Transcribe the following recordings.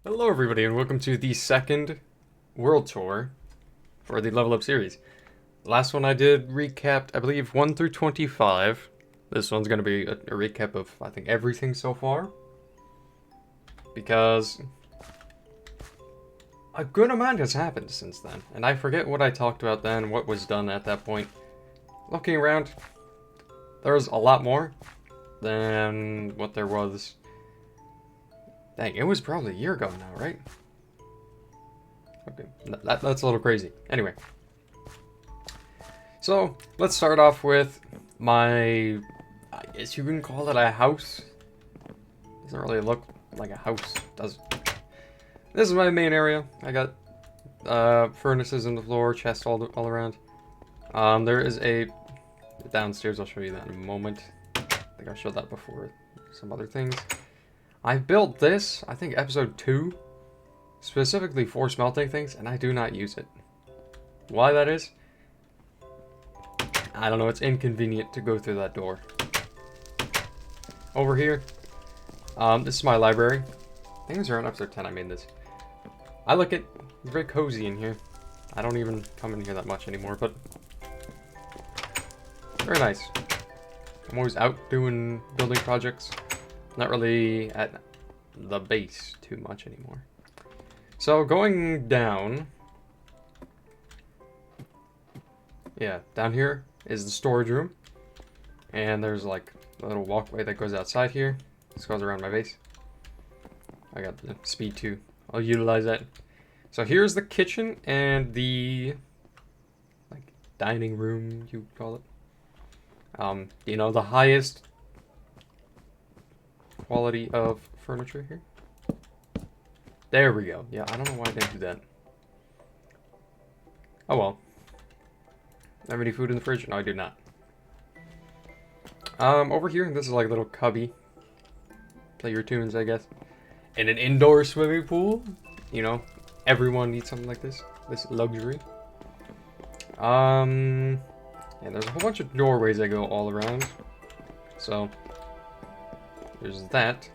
Hello everybody and welcome to the second world tour for the Level Up series. Last one I did recapped, I believe, 1 through 25. This one's going to be a recap of, I think, everything so far. Because a good amount has happened since then. And I forget what I talked about then, what was done at that point. Looking around, there's a lot more than what there was. Dang, it was probably a year ago now, right? Okay, that's a little crazy. Anyway. So, let's start off with my, I guess you can call it a house. Doesn't really look like a house, does it? This is my main area. I got furnaces in the floor, chests all around. There is a downstairs, I'll show you that in a moment. I think I showed that before, some other things. I built this, I think episode 2, specifically for smelting things, and I do not use it. Why that is? I don't know, it's inconvenient to go through that door. Over here, this is my library. I think it was around episode 10 I made this. I like it, it's very cozy in here. I don't even come in here that much anymore, but very nice. I'm always out doing building projects. Not really at the base too much anymore. So going down, yeah, down here is the storage room, and there's like a little walkway that goes outside here. This goes around my base. I got the speed 2. I'll utilize that. So here's the kitchen and the like dining room, you call it. You know, the highest quality of furniture here. There we go. Yeah, I don't know why I didn't do that. Oh well. Have any food in the fridge? No, I do not. Over here, this is like a little cubby. Play your tunes, I guess. And an indoor swimming pool. You know, everyone needs something like this. This luxury. And there's a whole bunch of doorways that go all around. So there's that.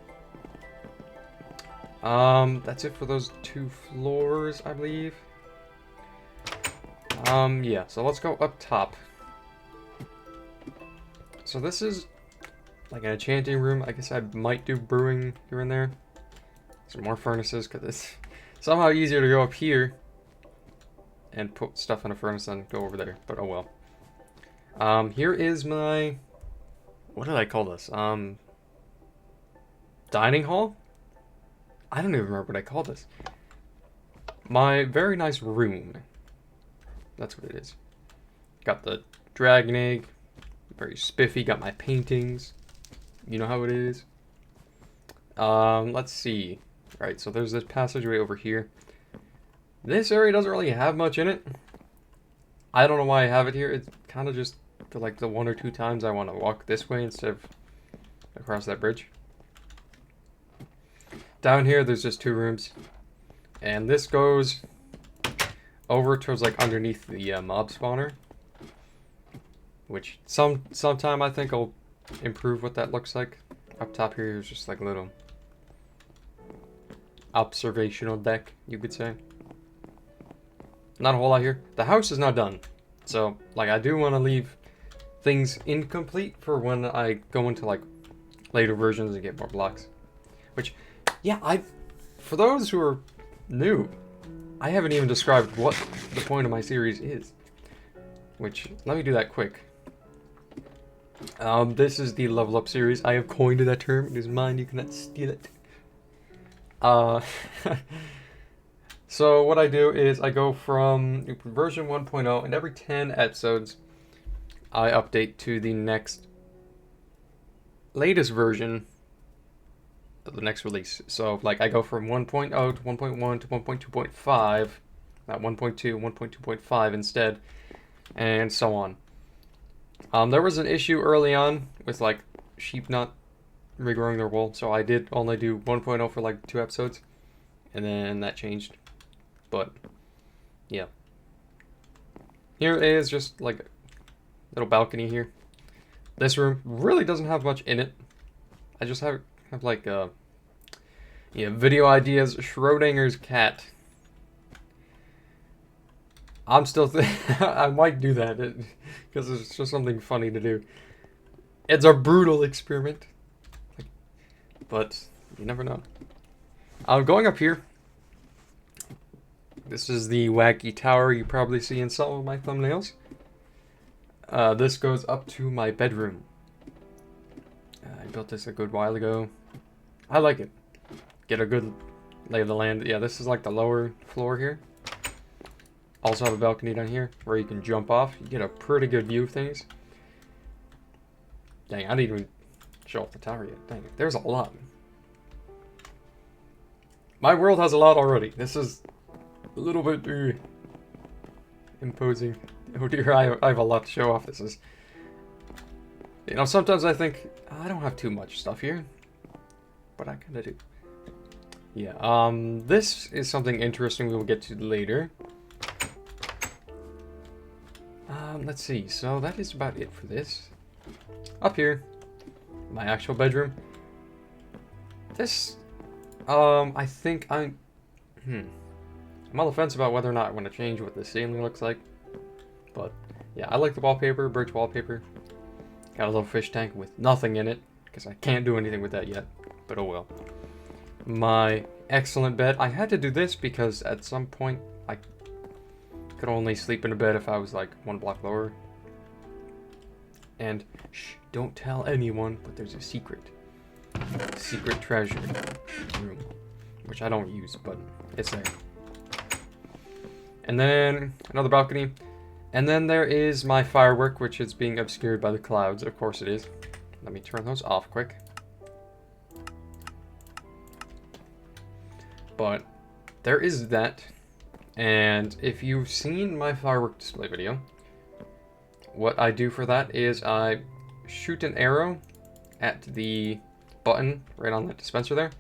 That's it for those 2 floors, I believe. Yeah, so let's go up top. So this is like an enchanting room. I guess I might do brewing here and there. Some more furnaces, because it's somehow easier to go up here and put stuff in a furnace than go over there, but oh well. Here is my, what did I call this? Dining hall? I don't even remember what I called this. My very nice room. That's what it is. Got the dragon egg. Very spiffy. Got my paintings. You know how it is. Let's see. Alright, so there's this passageway over here. This area doesn't really have much in it. I don't know why I have it here. It's kind of just for like the 1 or 2 times I want to walk this way instead of across that bridge. Down here, there's just 2 rooms. And this goes over towards like underneath the mob spawner. Which sometime I think I'll improve what that looks like. Up top here is just like a little observational deck, you could say. Not a whole lot here. The house is not done. So, like, I do want to leave things incomplete for when I go into like later versions and get more blocks. Which, yeah, for those who are new, I haven't even described what the point of my series is. Which, let me do that quick. This is the Level Up series. I have coined that term. It is mine. You cannot steal it. So what I do is I go from version 1.0, and every 10 episodes, I update to the next latest version of the next release. So like I go from 1.0 to 1.1 to 1.2.5, not 1.2, 1.2.5 instead, and so on. There was an issue early on with like sheep not regrowing their wool, so I did only do 1.0 for like 2 episodes, and then that changed. But yeah, here is just like a little balcony here. This room really doesn't have much in it. I just have like Yeah, video ideas, Schrodinger's cat. I'm still I might do that because it's just something funny to do. It's a brutal experiment, but you never know. I'm going up here. This is the wacky tower you probably see in some of my thumbnails. This goes up to my bedroom. I built this a good while ago. I like it. Get a good lay of the land. Yeah, this is like the lower floor here. Also have a balcony down here where you can jump off. You get a pretty good view of things. Dang, I didn't even show off the tower yet. Dang it, there's a lot. My world has a lot already. This is a little bit imposing. Oh dear, I have a lot to show off. This is... You know, sometimes I think, I don't have too much stuff here. But I kinda do. Yeah, this is something interesting we will get to later. Let's see. So that is about it for this. Up here, my actual bedroom. This, I think I'm on the fence about whether or not I want to change what the ceiling looks like. But yeah, I like the wallpaper, birch wallpaper. Got a little fish tank with nothing in it because I can't do anything with that yet. But oh well. My excellent bed. I had to do this because at some point I could only sleep in a bed if I was like one block lower. And shh, don't tell anyone, but there's a secret treasure room, which I don't use, but it's there. And then another balcony. And then there is my firework, which is being obscured by the clouds. Of course it is. Let me turn those off quick. But there is that. And if you've seen my firework display video, what I do for that is I shoot an arrow at the button right on that dispenser there,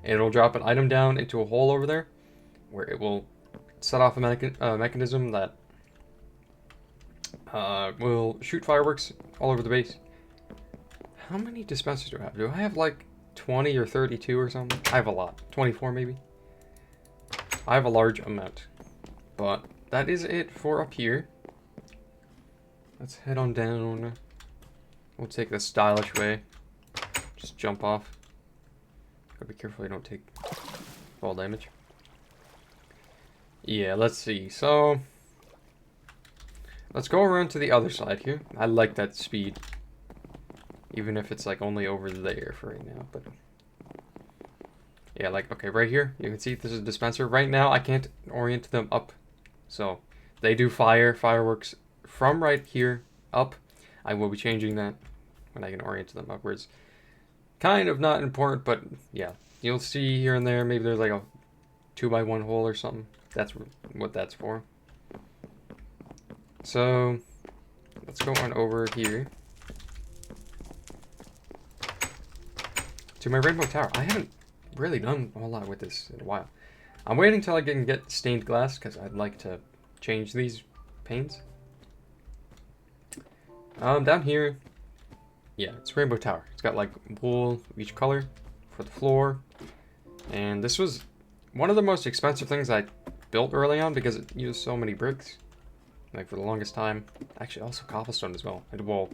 and it'll drop an item down into a hole over there, where it will set off a mechanism that will shoot fireworks all over the base. How many dispensers do I have? Do I have like 20 or 32 or something? I have a lot. 24 maybe? I have a large amount. But that is it for up here. Let's head on down. We'll take the stylish way. Just jump off. Gotta be careful you don't take fall damage. Yeah, let's see. So, let's go around to the other side here. I like that speed. Even if it's like only over there for right now, but... Yeah, like, okay, right here, you can see this is a dispenser. Right now, I can't orient them up. So, they do fireworks from right here up. I will be changing that when I can orient them upwards. Kind of not important, but yeah. You'll see here and there, maybe there's like a 2x1 hole or something. That's what that's for. So, let's go on over here to my rainbow tower. I haven't really done a whole lot with this in a while. I'm waiting till I can get stained glass because I'd like to change these panes. Down here, yeah, it's rainbow tower. It's got like wool of each color for the floor, and this was one of the most expensive things I built early on because it used so many bricks. Like for the longest time, actually also cobblestone as well, and wool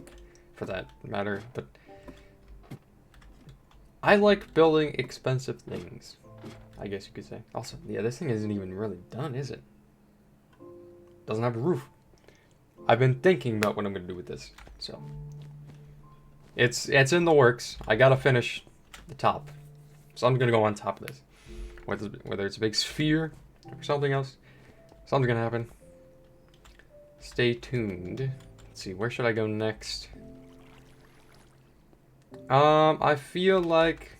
for that matter. But I like building expensive things, I guess you could say. Also, yeah, this thing isn't even really done, is it? Doesn't have a roof. I've been thinking about what I'm gonna do with this, so it's in the works. I gotta finish the top, so I'm gonna go on top of this. Whether it's a big sphere or something else, something's gonna happen. Stay tuned. Let's see, where should I go next? I feel like...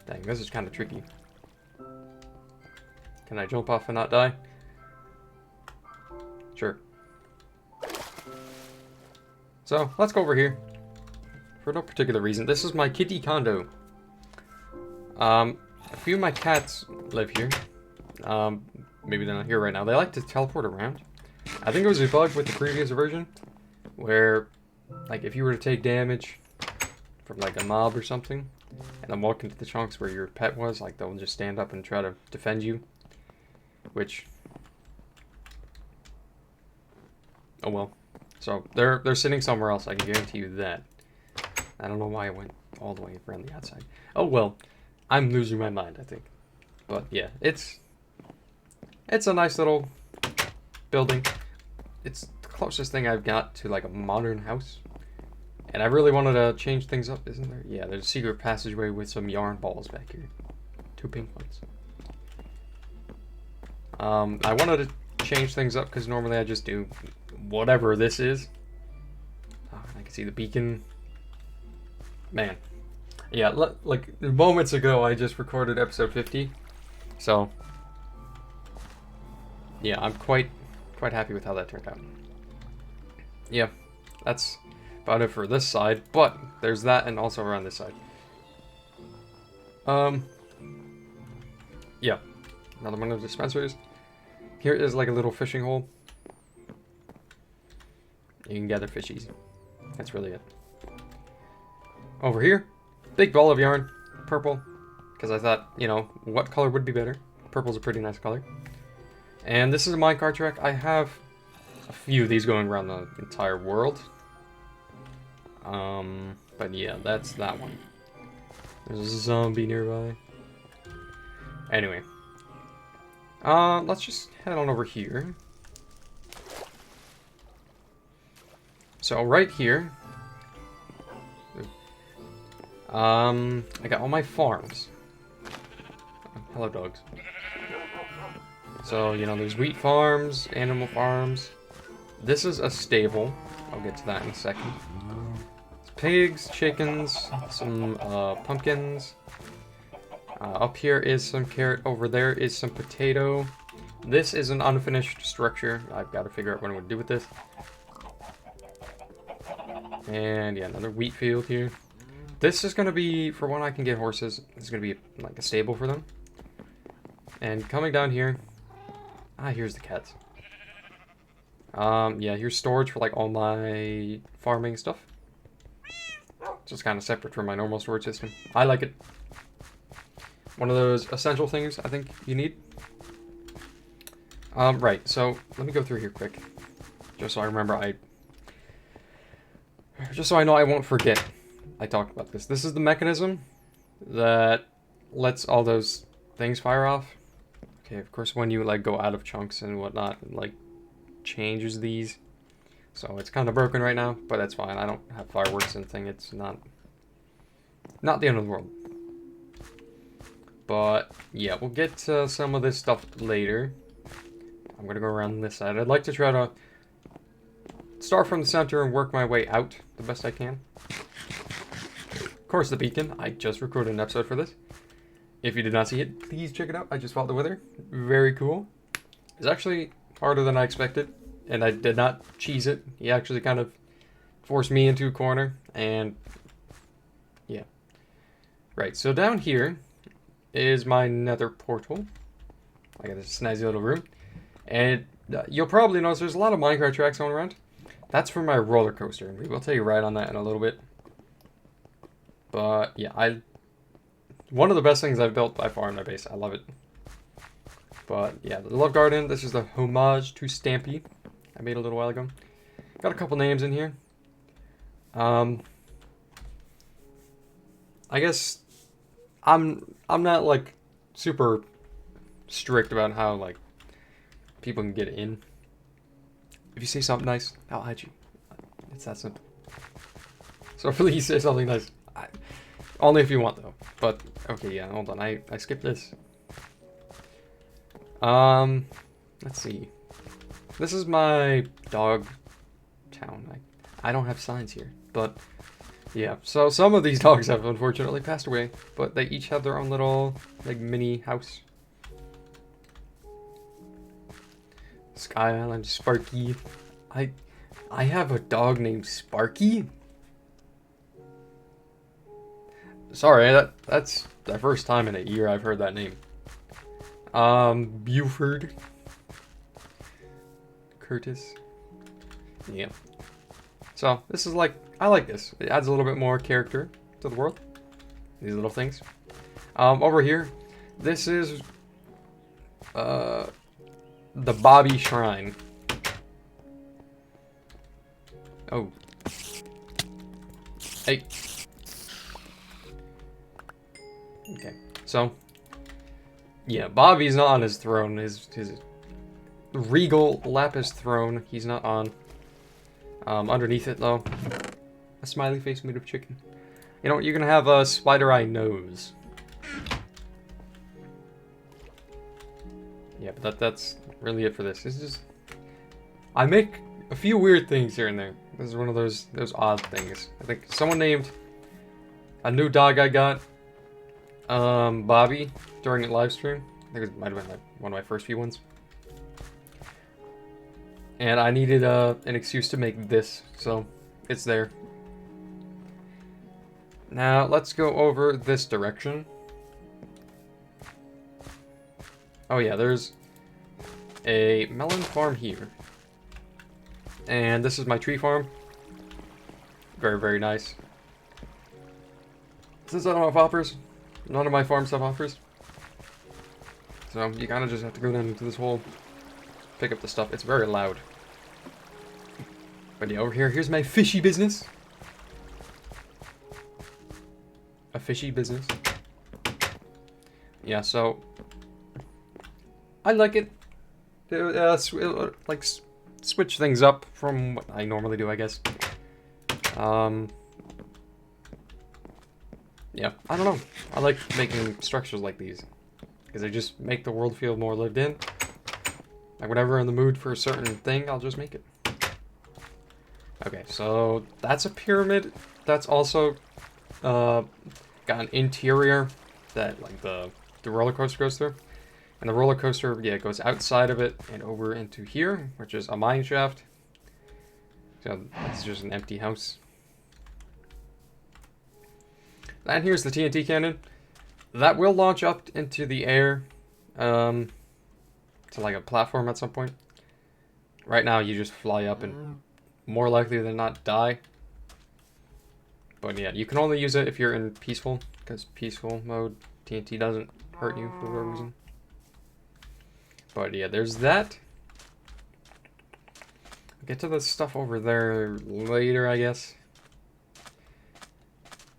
Dang, this is kind of tricky. Can I jump off and not die? Sure. So, let's go over here. For no particular reason. This is my kitty condo. A few of my cats live here. Maybe they're not here right now. They like to teleport around. I think it was a bug with the previous version, where, like, if you were to take damage, from like a mob or something, and then walk into the chunks where your pet was, like they'll just stand up and try to defend you. Which, oh well. So they're sitting somewhere else. I can guarantee you that. I don't know why I went all the way around the outside. Oh well, I'm losing my mind, I think. But yeah, it's a nice little building. It's the closest thing I've got to like a modern house. And I really wanted to change things up, isn't there? Yeah, there's a secret passageway with some yarn balls back here. 2 pink ones. I wanted to change things up because normally I just do whatever this is. Oh, I can see the beacon. Man. Yeah, like moments ago I just recorded episode 50. So, yeah, I'm quite happy with how that turned out. Yeah, that's about it for this side, but there's that and also around this side. Yeah, another one of the dispensaries. Here is like a little fishing hole. You can gather fishies. That's really it. Over here, big ball of yarn, purple, because I thought, you know, what color would be better? Purple's a pretty nice color. And this is a minecart track. I have a few of these going around the entire world. But yeah, that's that one. There's a zombie nearby. Anyway. Let's just head on over here. So right here, I got all my farms. Hello, dogs. So, you know, there's wheat farms, animal farms. This is a stable. I'll get to that in a second. It's pigs, chickens, some pumpkins. Up here is some carrot. Over there is some potato. This is an unfinished structure. I've got to figure out what I'm going to do with this. And yeah, another wheat field here. This is going to be, for when I can get horses, this is going to be like a stable for them. And coming down here, here's the cats. Yeah, here's storage for like all my farming stuff. Just kind of separate from my normal storage system. I like it. One of those essential things I think you need. Right, so let me go through here quick. Just so I remember just so I know I won't forget I talked about this. This is the mechanism that lets all those things fire off. Okay, of course when you like go out of chunks and whatnot, it, like changes these. So it's kind of broken right now, but that's fine. I don't have fireworks and thing. It's not the end of the world. But yeah, we'll get to some of this stuff later. I'm gonna go around this side. I'd like to try to start from the center and work my way out the best I can. Of course, the beacon. I just recorded an episode for this. If you did not see it, please check it out. I just fought the Wither. Very cool. It's actually harder than I expected, and I did not cheese it. He actually kind of forced me into a corner, and yeah. Right, so down here is my nether portal. I got this snazzy little room. And you'll probably notice there's a lot of minecart tracks going around. That's for my roller coaster, and we will tell you right on that in a little bit. But yeah, one of the best things I've built by far in my base. I love it. But yeah, the Love Garden, this is the homage to Stampy I made a little while ago. Got a couple names in here. I guess I'm not like super strict about how like people can get in. If you say something nice, I'll hide you. It's that simple. So please say something nice. Only if you want though. But okay, yeah, hold on. I skipped this. Let's see. This is my dog town. I don't have signs here, but yeah. So some of these dogs have unfortunately passed away, but they each have their own little like mini house. Sky Island, Sparky. I have a dog named Sparky. Sorry, that's the first time in a year I've heard that name. Buford. Curtis. Yeah. So, this is like, I like this. It adds a little bit more character. to the world. These little things. Over here, this is the Bobby Shrine. Oh. Hey. Okay. So, yeah, Bobby's not on his throne. His regal lapis throne, he's not on. Underneath it, though, a smiley face made of chicken. You know what? You can have a spider eye nose. Yeah, but that's really it for this. This is... I make a few weird things here and there. This is one of those odd things. I think someone named a new dog I got Bobby during a live stream. I think it might have been like one of my first few ones. And I needed an excuse to make this, so it's there. Now let's go over this direction. Oh yeah, there's a melon farm here. And this is my tree farm. Very, very nice. Since I don't have hoppers, none of my farms have hoppers. So you kind of just have to go down into this hole, pick up the stuff. It's very loud. But yeah, over here, here's my fishy business. A fishy business. Yeah, so I like it. Like switch things up from what I normally do, I guess. Yeah, I don't know. I like making structures like these because they just make the world feel more lived in. Like whenever I'm in the mood for a certain thing, I'll just make it. Okay, so that's a pyramid. That's also got an interior that like the roller coaster goes through. And the roller coaster, yeah, goes outside of it and over into here, which is a mine shaft. So it's just an empty house. And here's the TNT cannon. That will launch up into the air to like a platform at some point. Right now you just fly up and more likely than not die. But yeah, you can only use it if you're in peaceful, because peaceful mode TNT doesn't hurt you for whatever reason. But yeah, there's that. I'll get to the stuff over there later, I guess.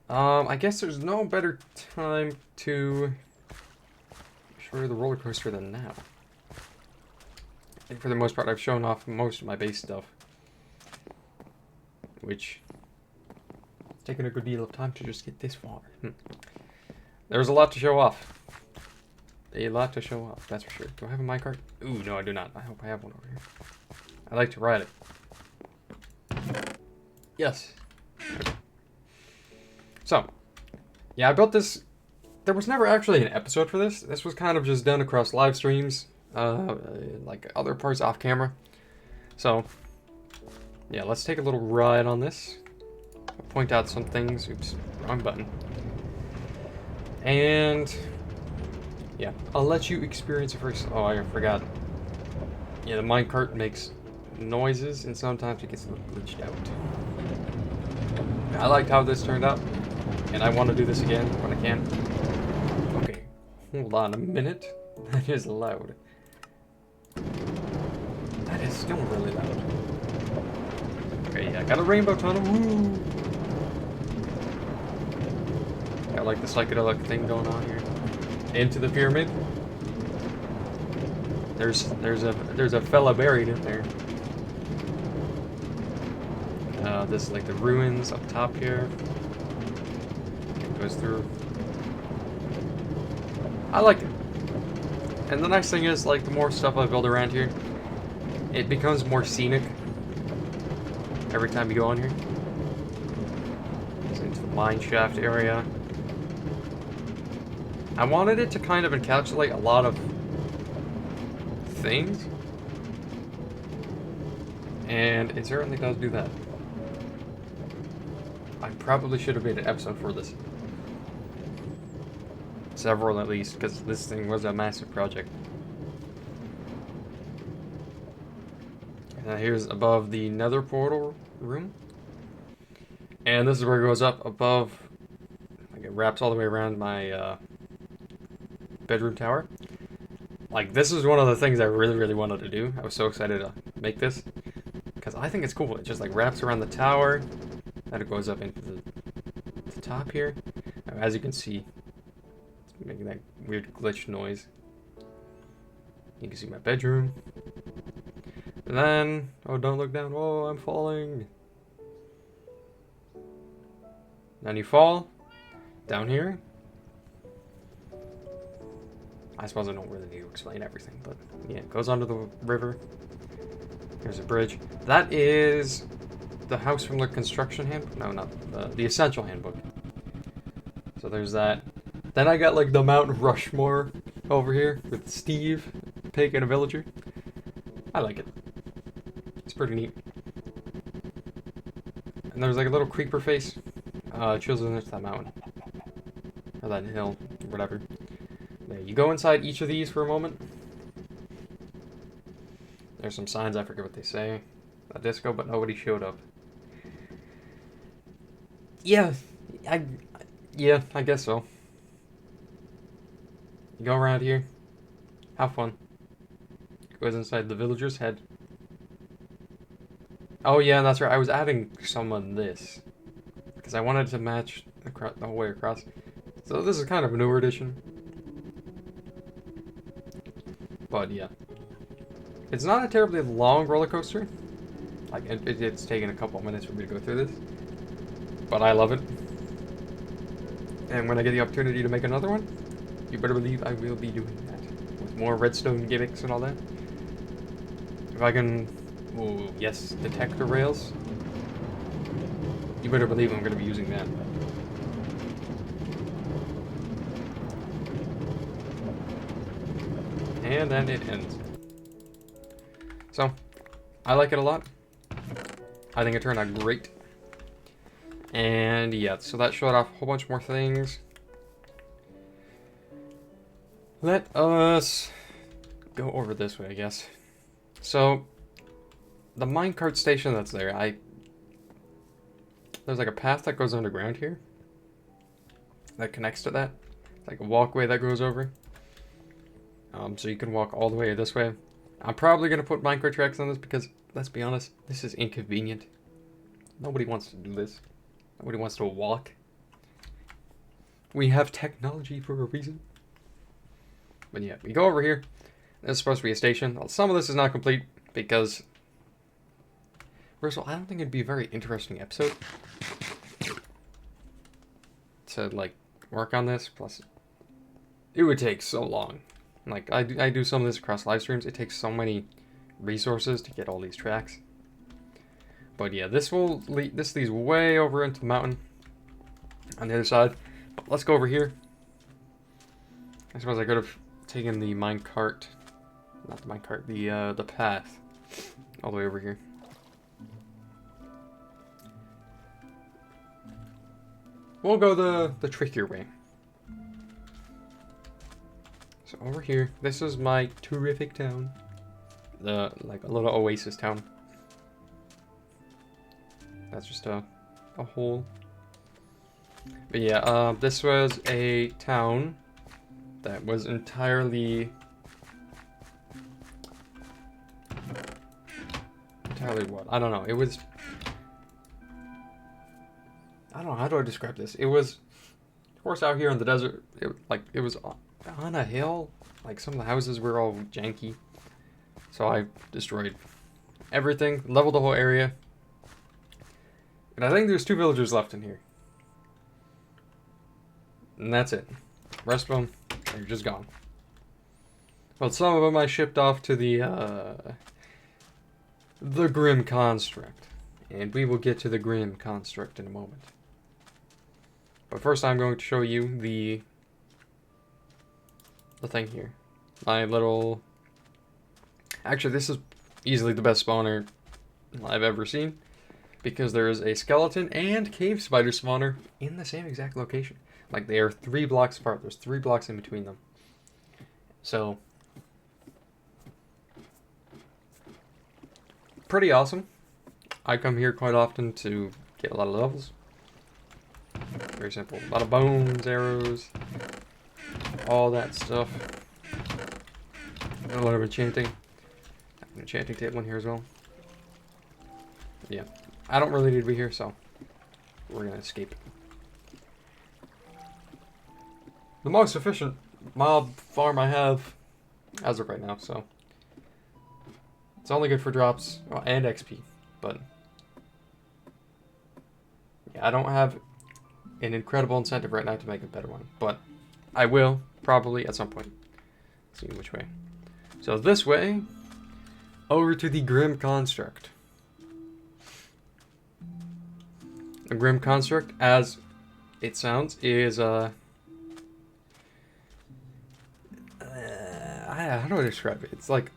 I guess there's no better time to show you the roller coaster than now. I think for the most part, I've shown off most of my base stuff, which it's taken a good deal of time to just get this far. There's a lot to show off. A lot to show off, that's for sure. Do I have a minecart? Ooh, no, I do not. I hope I have one over here. I like to ride it. Yes. Okay. So, yeah, I built this. There was never actually an episode for this. This was kind of just done across live streams, like other parts off camera. So, yeah, let's take a little ride on this. I'll point out some things. Oops, wrong button. And yeah, I'll let you experience it first. Oh, I forgot. Yeah, the minecart makes noises, and sometimes it gets a little glitched out. I liked how this turned out, and I want to do this again when I can. Okay, hold on a minute. That is loud. That is still really loud. Okay, yeah, I got a rainbow tunnel. Woo! Got like the psychedelic thing going on here. Into the pyramid. There's a fella buried in there. This is like the ruins up top here. It goes through. I like it. And the nice thing is, like, the more stuff I build around here, it becomes more scenic every time you go on here. It's into the mine shaft area. I wanted it to kind of encapsulate a lot of things, and it certainly does do that. I probably should have made an episode for this. Several at least, because this thing was a massive project. And here's above the nether portal room. And this is where it goes up above It wraps all the way around my bedroom tower. Like, this is one of the things I really, really wanted to do. I was so excited to make this. Because I think it's cool. It just, like, wraps around the tower. Then it goes up into the top here. As you can see, it's making that weird glitch noise. You can see my bedroom. And then, oh, don't look down. Oh, I'm falling. Then you fall down here. I suppose I don't really need to explain everything, but yeah, it goes under the river. Here's a bridge. That is the house from the construction handbook. No, not the essential handbook. So there's that. Then I got like the Mount Rushmore over here with Steve, pig, and a villager. I like it. It's pretty neat. And there's like a little creeper face. Chosen into that mountain. Or that hill, or whatever. There, you go inside each of these for a moment. There's some signs, I forget what they say. A disco, but nobody showed up. Yeah, I guess so. You go around here. Have fun. Goes inside the villager's head. Oh yeah, that's right. I was adding some of this. Because I wanted to match the whole way across. So this is kind of a newer edition. But yeah. It's not a terribly long roller coaster. Like, it's taken a couple minutes for me to go through this. But I love it. And when I get the opportunity to make another one, you better believe I will be doing that. With more redstone gimmicks and all that. If I can, oh yes, detector rails. You better believe I'm going to be using that. And then it ends. So, I like it a lot. I think it turned out great. And yeah, so that showed off a whole bunch more things. Let us go over this way, I guess. So, the minecart station that's there, there's like a path that goes underground here. That connects to that. It's like a walkway that goes over. So you can walk all the way this way. I'm probably going to put minecart tracks on this because, let's be honest, this is inconvenient. Nobody wants to do this. Nobody wants to walk. We have technology for a reason. But yeah, we go over here. This is supposed to be a station. Some of this is not complete because, first of all, I don't think it'd be a very interesting episode to, like, work on this. Plus, it would take so long. Like, I do some of this across live streams. It takes so many resources to get all these tracks. But yeah, this leads way over into the mountain on the other side. But let's go over here. I suppose I could have taken the minecart, not the minecart, the path all the way over here. We'll go the trickier way. So over here, this is my terrific town. Like a little oasis town. That's just a hole. But yeah, this was a town that was entirely what? I don't know. It was, I don't know, how do I describe this? It was, of course, out here in the desert. It was on a hill. Like, some of the houses were all janky. So I destroyed everything, leveled the whole area. And I think there's 2 villagers left in here. And that's it. The rest of them, they're just gone. Well, some of them I shipped off to the Grim Construct. And we will get to the Grim Construct in a moment. But first I'm going to show you the thing here. My little... Actually, this is easily the best spawner I've ever seen. Because there is a skeleton and cave spider spawner in the same exact location. Like, they are 3 blocks apart. There's 3 blocks in between them. So, pretty awesome. I come here quite often to get a lot of levels. Very simple. A lot of bones, arrows, all that stuff. A lot of enchanting. An enchanting table in here as well. Yeah. I don't really need to be here, so we're gonna escape. The most efficient mob farm I have as of right now, so it's only good for drops and XP, but yeah, I don't have an incredible incentive right now to make a better one, but I will probably at some point. Let's see which way. So this way, over to the Grim Construct. The Grim Construct, as it sounds, is how do I describe it? It's like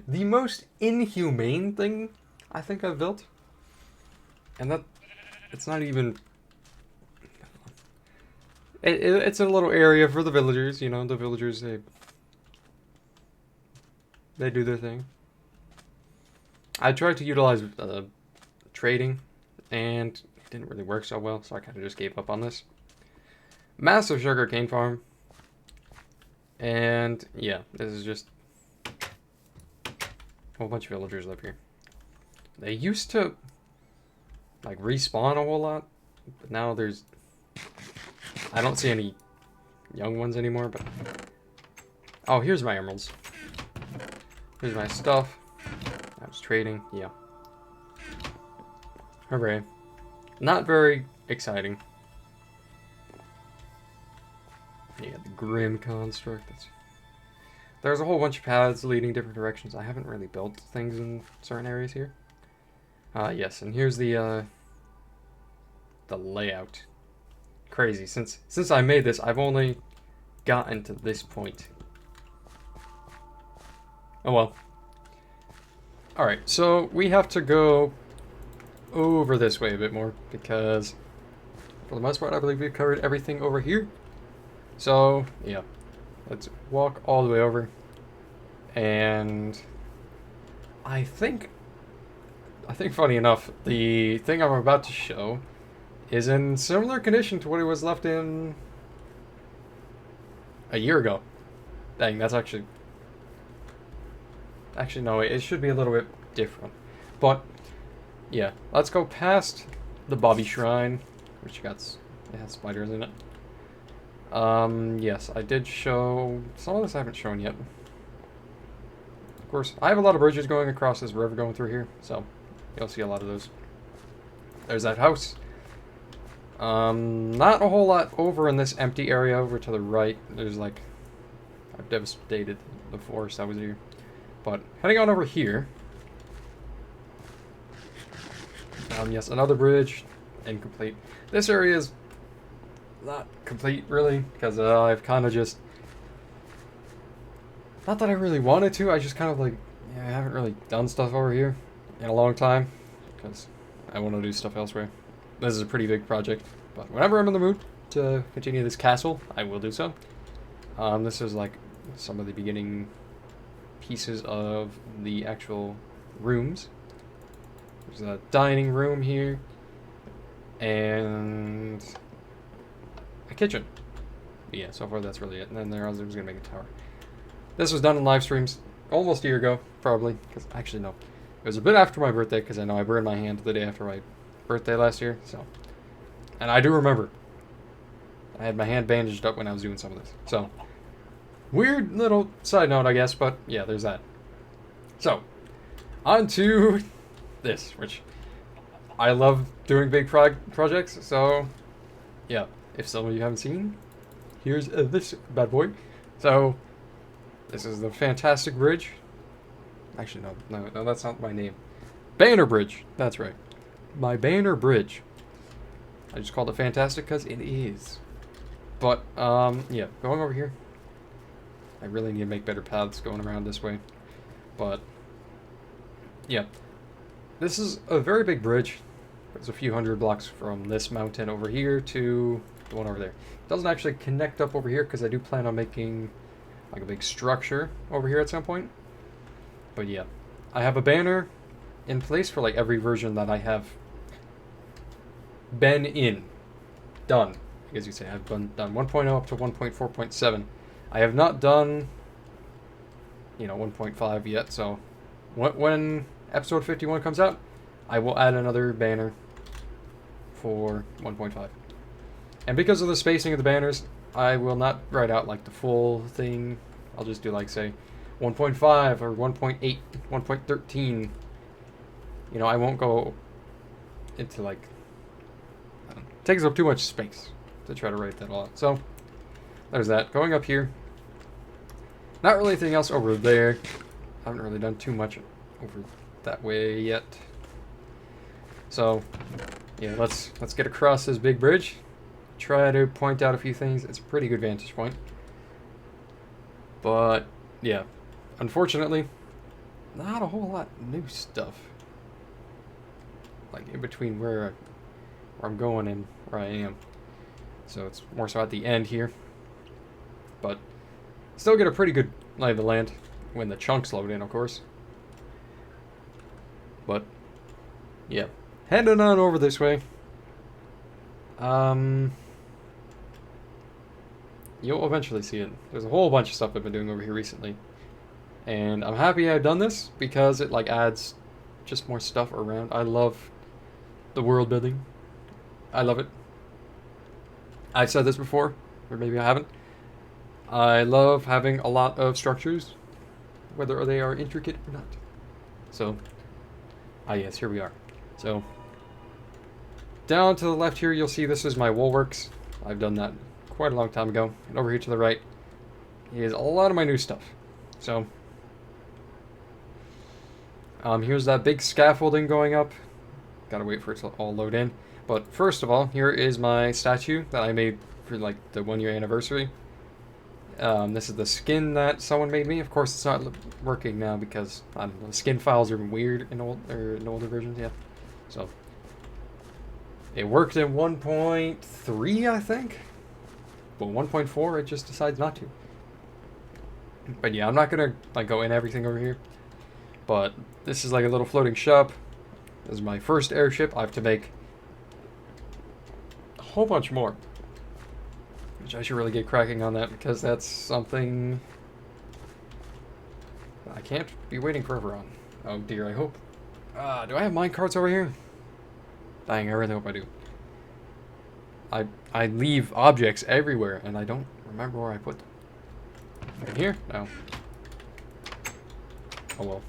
the most inhumane thing I think I've built. And that, it's not even... It's a little area for the villagers, you know, the villagers, they do their thing. I tried to utilize trading, and it didn't really work so well, so I kind of just gave up on this. Massive sugarcane farm. And yeah, this is just a whole bunch of villagers live here. They used to like respawn a whole lot, but now I don't see any young ones anymore, but oh, here's my emeralds. Here's my stuff. I was trading, yeah. Hooray. Not very exciting. Yeah, the Grim Construct. There's a whole bunch of paths leading different directions. I haven't really built things in certain areas here. Yes, and here's the layout. Crazy. Since I made this, I've only gotten to this point. Oh well. Alright, so we have to go over this way a bit more, because for the most part, I believe we've covered everything over here. So, yeah, let's walk all the way over, and I think funny enough, the thing I'm about to show is in similar condition to what it was left in a year ago. Dang, that's actually no, it should be a little bit different, but yeah, let's go past the Bobby Shrine, which it has spiders in it. Yes, I did show... Some of this I haven't shown yet. Of course, I have a lot of bridges going across this river going through here, so you'll see a lot of those. There's that house. Not a whole lot over in this empty area over to the right. There's like... I've devastated the forest that was here. But heading on over here... yes, another bridge. Incomplete. This area is not complete, really, because I've kind of just... Not that I really wanted to, I just kind of like... Yeah, I haven't really done stuff over here in a long time, because I want to do stuff elsewhere. This is a pretty big project, but whenever I'm in the mood to continue this castle, I will do so. This is like some of the beginning pieces of the actual rooms. There's a dining room here, and a kitchen. But yeah, so far that's really it. And then I was going to make a tower. This was done in live streams almost a year ago, probably. Because actually, no. It was a bit after my birthday, because I know I burned my hand the day after my birthday last year. So, and I do remember. I had my hand bandaged up when I was doing some of this. So, weird little side note, I guess. But yeah, there's that. So, on to this, which I love doing big projects. So, yeah. If some of you haven't seen, here's this bad boy. So, this is the Fantastic Bridge. Actually, no, that's not my name. Banner Bridge. That's right. My Banner Bridge. I just called it Fantastic because it is. But, yeah, going over here. I really need to make better paths going around this way. But, yeah. This is a very big bridge. It's a few hundred blocks from this mountain over here to the one over there. It doesn't actually connect up over here because I do plan on making like a big structure over here at some point. But yeah, I have a banner in place for like every version that I have been in. Done. As you say, I've done 1.0 up to 1.4.7. I have not done, 1.5 yet, so when episode 51 comes out, I will add another banner for 1.5. And because of the spacing of the banners, I will not write out like the full thing. I'll just do like, say, 1.5 or 1.8, 1.13. I won't go into like, it takes up too much space to try to write that all out. So there's that. Going up here, not really anything else over there. I haven't really done too much over that way yet. So yeah, let's get across this big bridge. Try to point out a few things. It's a pretty good vantage point. But yeah, unfortunately, not a whole lot new stuff. Like in between where I'm going and where I am. So it's more so at the end here. But still get a pretty good lay of the land when the chunks load in, of course. But yeah, heading on over this way. You'll eventually see it. There's a whole bunch of stuff I've been doing over here recently. And I'm happy I've done this because it like adds just more stuff around. I love the world building. I love it. I've said this before, or maybe I haven't. I love having a lot of structures, whether they are intricate or not. So, yes, here we are. So, down to the left here, you'll see this is my woolworks. I've done that quite a long time ago. And over here to the right is a lot of my new stuff. So, here's that big scaffolding going up. Gotta wait for it to all load in. But first of all, here is my statue that I made for like the 1-year anniversary. This is the skin that someone made me. Of course, it's not working now because I don't know, the skin files are weird in older versions. Yeah, so it worked in 1.3, I think. But 1.4, it just decides not to. But yeah, I'm not gonna like go in everything over here. But this is like a little floating shop. This is my first airship. I have to make a whole bunch more. Which I should really get cracking on that because that's something I can't be waiting forever on. Oh dear, I hope. Do I have mine carts over here? Dang, I really hope I do. I leave objects everywhere and I don't remember where I put them. Right here? No. Oh well.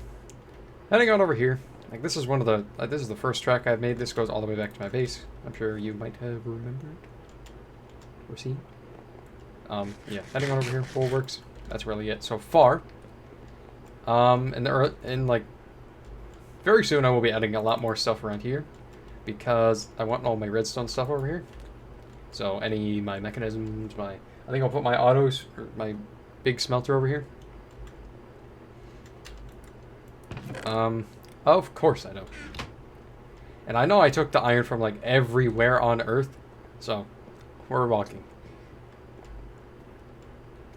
Heading on over here. Like this is one of the this is the first track I've made. This goes all the way back to my base. I'm sure you might have remembered or seen. Yeah, heading on over here, full works. That's really it so far. And like very soon I will be adding a lot more stuff around here because I want all my redstone stuff over here. So my mechanisms, I think I'll put my autos, or my big smelter over here. Of course I know. And I know I took the iron from like everywhere on Earth, so we're walking.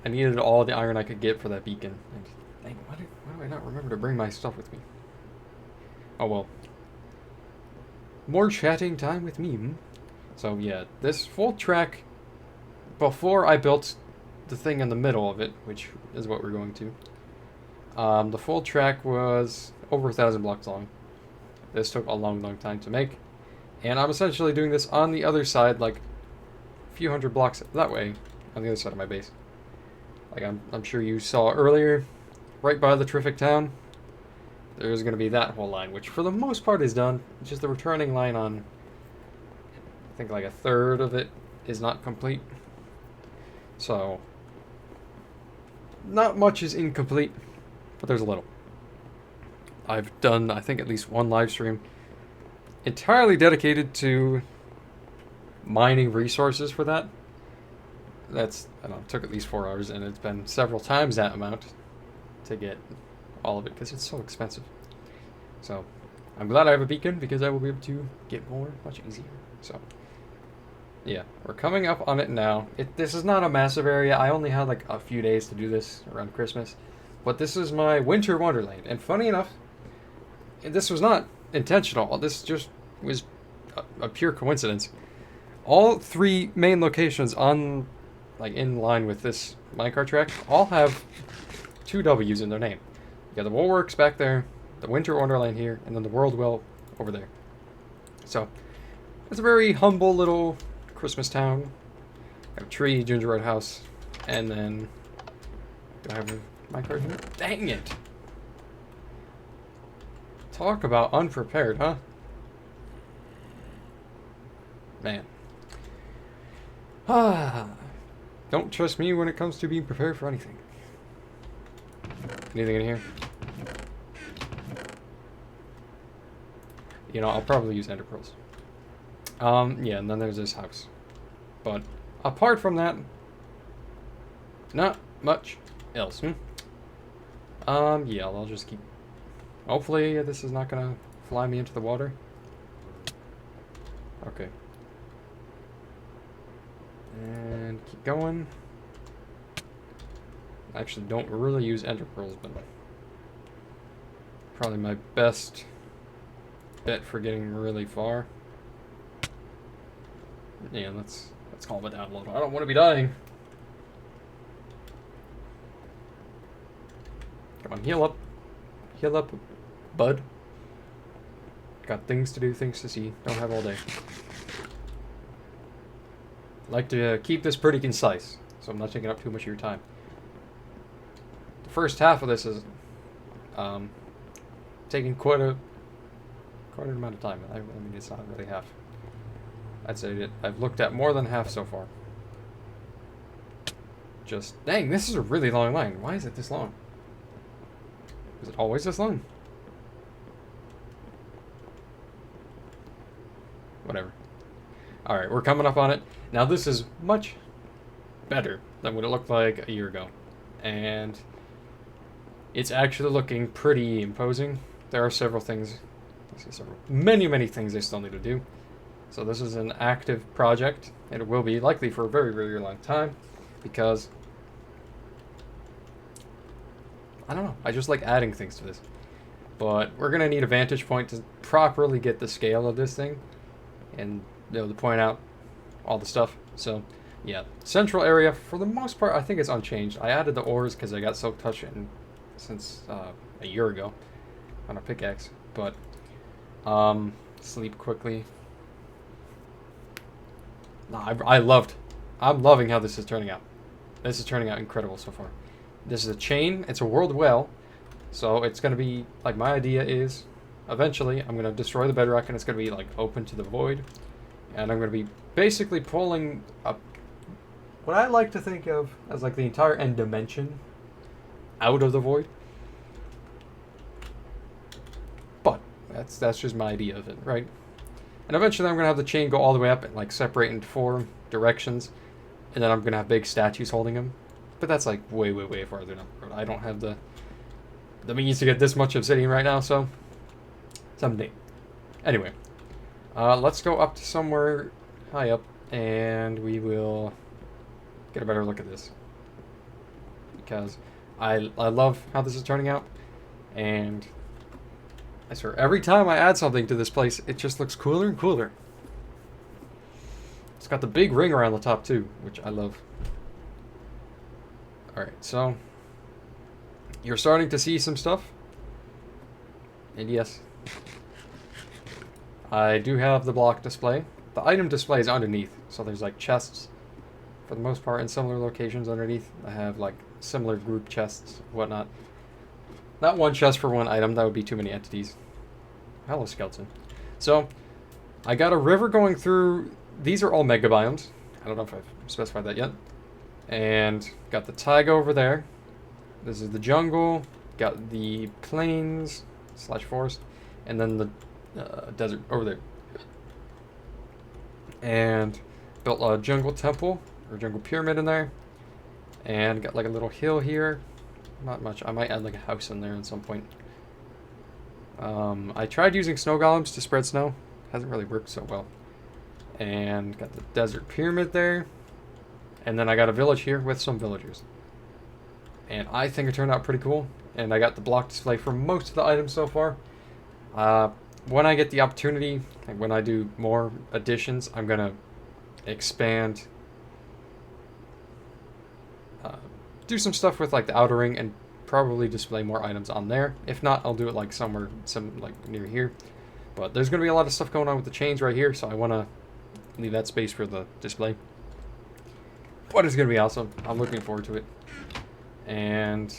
I needed all the iron I could get for that beacon. And dang, why do I not remember to bring my stuff with me? Oh well. More chatting time with me. So yeah, this full track, before I built the thing in the middle of it, which is what we're going to, the full track was over 1,000 blocks long. This took a long time to make. And I'm essentially doing this on the other side, like a few hundred blocks that way, on the other side of my base. Like I'm sure you saw earlier, right by the terrific town, there's going to be that whole line, which for the most part is done. It's just the returning line on, I think like a third of it is not complete. So, not much is incomplete, but there's a little. I've done, I think, at least one live stream entirely dedicated to mining resources for that. That's, I don't know, took at least 4 hours, and it's been several times that amount to get all of it, because it's so expensive. So, I'm glad I have a beacon, because I will be able to get more much easier. So, yeah, we're coming up on it now. This is not a massive area. I only had like a few days to do this around Christmas. But this is my winter wonderland. And funny enough, this was not intentional. This just was a pure coincidence. All three main locations on, like, in line with this minecart track, all have two W's in their name. You got the Woolworks back there, the Winter Wonderland here, and then the World Well over there. So, it's a very humble little Christmas town. Got a tree, gingerbread house, and then... Do I have a minecart here? Dang it! Talk about unprepared, huh? Man. Don't trust me when it comes to being prepared for anything. Anything in here? You know, I'll probably use ender pearls. Yeah, and then there's this house. But apart from that, not much else. Yeah, I'll just keep... Hopefully this is not gonna fly me into the water. Okay. And keep going. I actually don't really use ender pearls, but probably my best bet for getting really far. Yeah, let's calm it down a little. I don't want to be dying. Come on, heal up. Heal up, bud. Got things to do, things to see. Don't have all day. Like to keep this pretty concise, so I'm not taking up too much of your time. The first half of this is taking quite an amount of time. I mean, it's not really half. I'd say that I've looked at more than half so far. Just, dang, this is a really long line. Why is it this long? Is it always this long? Whatever. Alright, we're coming up on it. Now this is much better than what it looked like a year ago. And it's actually looking pretty imposing. There are several things, many things they still need to do. So this is an active project, and it will be likely for a very, very long time, because I don't know, I just like adding things to this. But we're gonna need a vantage point to properly get the scale of this thing, and be able to point out all the stuff. So yeah, central area for the most part I think it's unchanged. I added the ores because I got so touched since a year ago on a pickaxe. But sleep quickly. No, I'm loving how this is turning out. This is turning out incredible so far. This is a chain. It's a world well, so it's gonna be like, my idea is eventually I'm gonna destroy the bedrock and it's gonna be like open to the void, and I'm gonna be basically pulling up what I like to think of as like the entire end dimension out of the void. But that's just my idea of it, right? And eventually I'm going to have the chain go all the way up and like separate into 4 directions. And then I'm going to have big statues holding them. But that's like way farther down the road. I don't have the means to get this much obsidian right now, so someday. Anyway, let's go up to somewhere high up and we will get a better look at this. Because I love how this is turning out, and I swear, every time I add something to this place, it just looks cooler and cooler. It's got the big ring around the top too, which I love. Alright, so you're starting to see some stuff. And yes, I do have the block display. The item display is underneath, so there's like chests for the most part in similar locations underneath. I have like similar group chests, whatnot. Not one chest for one item, that would be too many entities. Hello, skeleton. So, I got a river going through. These are all mega biomes. I don't know if I've specified that yet. And got the taiga over there. This is the jungle. Got the plains / forest. And then the desert over there. And built a jungle temple, or jungle pyramid in there. And got like a little hill here. Not much. I might add like a house in there at some point. I tried using snow golems to spread snow. Hasn't really worked so well. And got the desert pyramid there. And then I got a village here with some villagers. And I think it turned out pretty cool. And I got the block display for most of the items so far. when I get the opportunity, like when I do more additions, I'm gonna expand, do some stuff with like the outer ring and probably display more items on there. If not, I'll do it like somewhere, like near here. But there's gonna be a lot of stuff going on with the chains right here, so I wanna leave that space for the display. But it's gonna be awesome. I'm looking forward to it. And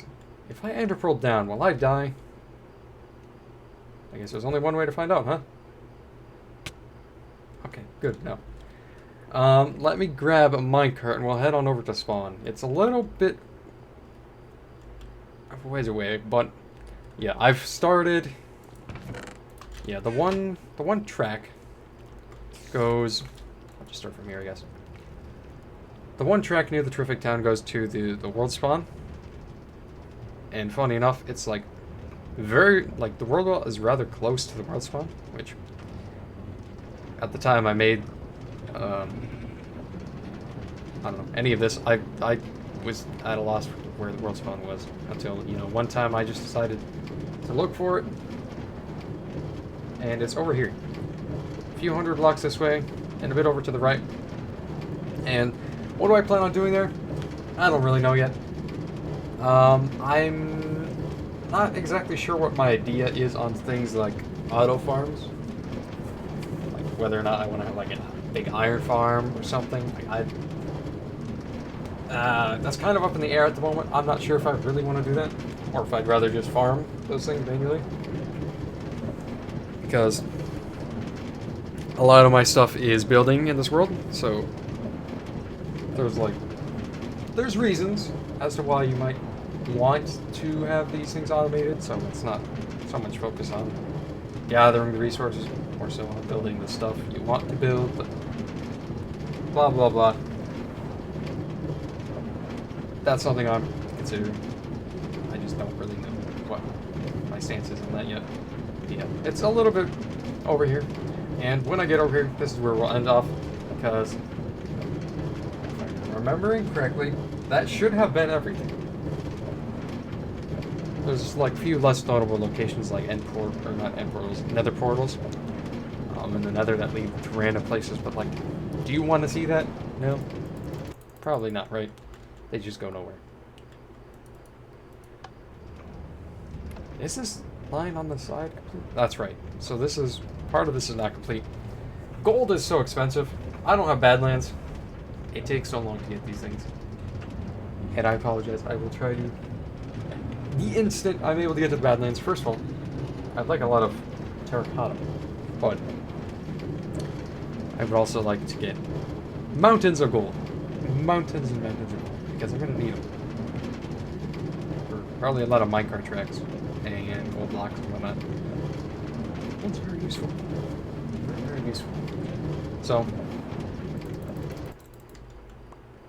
if I ender pearl down, will I die? I guess there's only one way to find out, huh? Okay, good. No. Let me grab a minecart and we'll head on over to spawn. It's a little bit of a ways away, but yeah, I've started. Yeah, the one track goes. I'll just start from here, I guess. The one track near the Terrific Town goes to the world spawn. And funny enough, it's like like the world wall is rather close to the world spawn, which at the time I made I don't know any of this, I was at a loss for where the world spawn was until, you know, one time I just decided to look for it, and it's over here, a few hundred blocks this way and a bit over to the right. And what do I plan on doing there? I don't really know yet. I'm not exactly sure what my idea is on things like auto farms. Like whether or not I want to have like a big iron farm or something. Like that's kind of up in the air at the moment. I'm not sure if I really want to do that, or if I'd rather just farm those things manually. Because a lot of my stuff is building in this world, so there's reasons as to why you might want to have these things automated, so it's not so much focus on gathering the resources, more so on building the stuff you want to build, but blah blah blah. That's something I'm considering. I just don't really know what my stance is on that yet. Yeah, it's a little bit over here, and when I get over here, this is where we'll end off, because if I'm remembering correctly, that should have been everything. There's like a few less notable locations like nether portals, in the nether that lead to random places, but like, do you want to see that? No? Probably not, right? They just go nowhere. Is this line on the side complete? That's right. So this is, part of this is not complete. Gold is so expensive. I don't have Badlands. It takes so long to get these things. And I apologize. I will try to... The instant I'm able to get to the Badlands, first of all, I'd like a lot of terracotta, but I would also like to get mountains of gold. Mountains and mountains of gold, because I'm going to need them. For probably a lot of minecart tracks and gold blocks and whatnot. That's very useful. Very, very useful. So,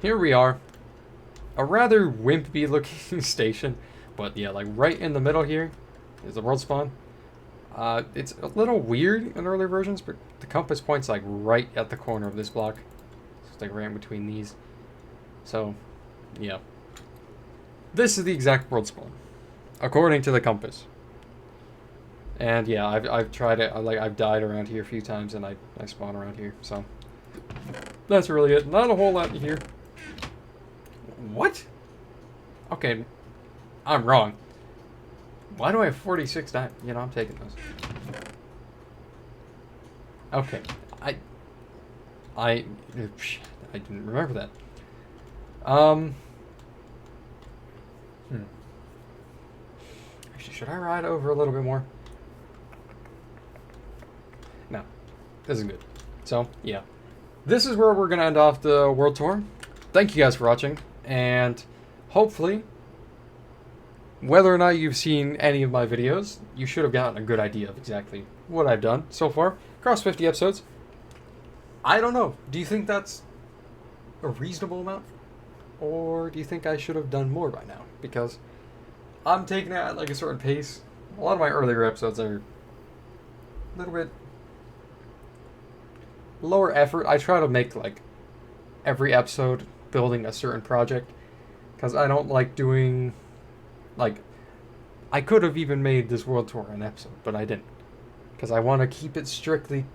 here we are. A rather wimpy looking station. But yeah, like right in the middle here is the world spawn. It's a little weird in earlier versions, but the compass points like right at the corner of this block. It's like right in between these. So, yeah. This is the exact world spawn, according to the compass. And yeah, I've tried it. I've died around here a few times, and I spawn around here. So that's really it. Not a whole lot here. What? Okay. I'm wrong. Why do I have 46 diamonds? You know, I'm taking those. Okay. I didn't remember that. Actually, should I ride over a little bit more? No. This is good. So, yeah. This is where we're going to end off the world tour. Thank you guys for watching, and hopefully, whether or not you've seen any of my videos, you should have gotten a good idea of exactly what I've done so far across 50 episodes. I don't know. Do you think that's a reasonable amount? Or do you think I should have done more by now? Because I'm taking it at like a certain pace. A lot of my earlier episodes are a little bit lower effort. I try to make like every episode building a certain project, because I don't like doing... Like, I could have even made this world tour an episode, but I didn't. because I want to keep it strictly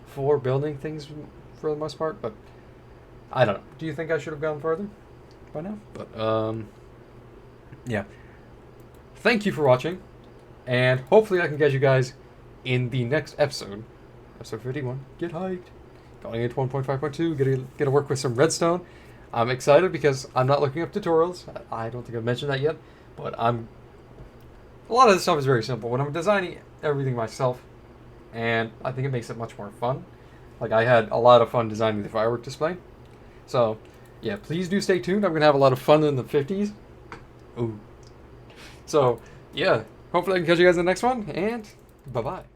for building things for the most part, but I don't know. Do you think I should have gone further by now? But, yeah. Thank you for watching, and hopefully I can catch you guys in the next episode. Episode 51. Get hyped. Going into 1.5.2, gonna work with some redstone. I'm excited because I'm not looking up tutorials. I don't think I've mentioned that yet, but a lot of this stuff is very simple. When I'm designing everything myself, and I think it makes it much more fun. Like, I had a lot of fun designing the firework display. So, yeah, please do stay tuned. I'm going to have a lot of fun in the 50s. Ooh. So, yeah, hopefully I can catch you guys in the next one, and bye-bye.